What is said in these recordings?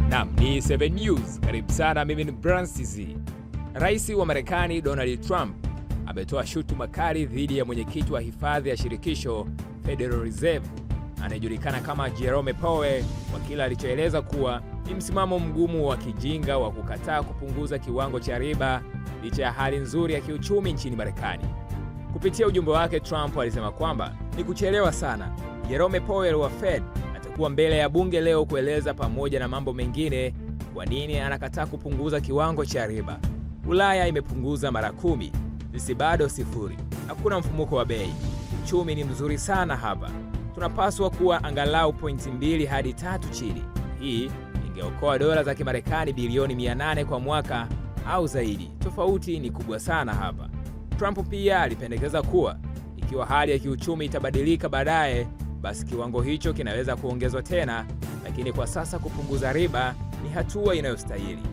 Naam, ni 7 News. Karibu sana, mimi ni Brancis. Rais wa Marekani Donald Trump ametoa shutuma kali dhidi ya mwenyekiti wa hifadhi ya shirikisho Federal Reserve anayejulikana kama Jerome Powell kwa kile alichoeleza kuwa ni msimamo mgumu wa kijinga wa kukataa kupunguza kiwango cha riba licha ya hali nzuri ya kiuchumi nchini Marekani. Kupitia ujumbe wake, Trump alisema kwamba ni kuchelewa sana. Jerome Powell wa Fed atakuwa mbele ya bunge leo kueleza pamoja na mambo mengine kwa nini anakataa kupunguza kiwango cha riba. Ulaya imepunguza mara 10, sisi bado 0. Hakuna mfumuko wa bei. Uchumi ni mzuri sana hapa. Tunapaswa kuwa angalau pointi 2 hadi 3 chini. Hii ingeokoa dola za Kimarekani bilioni 800 kwa mwaka au zaidi. Tofauti ni kubwa sana hapa. Trump pia alipendekeza kuwa ikiwa hali ya kiuchumi itabadilika baadaye, basi kiwango hicho kinaweza kuongezwa tena, lakini kwa sasa kupunguza riba ni hatua inayostahili.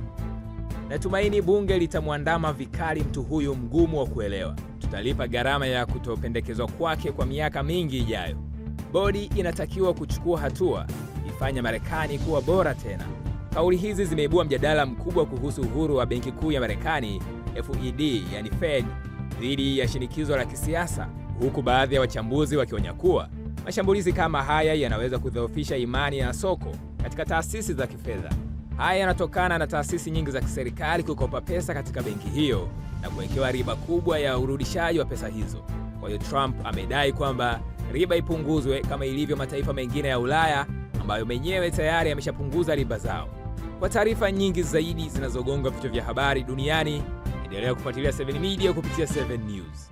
Natumaini bunge litamwandama vikali mtu huyu mgumu wa kuelewa. Tutalipa gharama ya kutopendekezwa kwake kwa miaka mingi ijayo. Bodi inatakiwa kuchukua hatua, ifanye Marekani kuwa bora tena. Kauli hizi zimeibua mjadala mkubwa kuhusu uhuru wa Benki Kuu ya Marekani, FED, yani Fed, dhidi ya shinikizo la kisiasa, huku baadhi ya wachambuzi wakionya kuwa mashambulizi kama haya yanaweza kudhoofisha imani ya soko katika taasisi za kifedha. Haya yanatokana na taasisi nyingi za kiserikali kukopa pesa katika benki hiyo na kuwekewa riba kubwa ya urudishaji wa pesa hizo. Kwa hiyo Trump amedai kwamba riba ipunguzwe kama ilivyo mataifa mengine ya Ulaya ambayo menyewe tayari yameshapunguza riba zao. Kwa taarifa nyingi zaidi zinazogonga vichwa vya habari duniani, endelea kufuatilia 7 Media kupitia 7 News.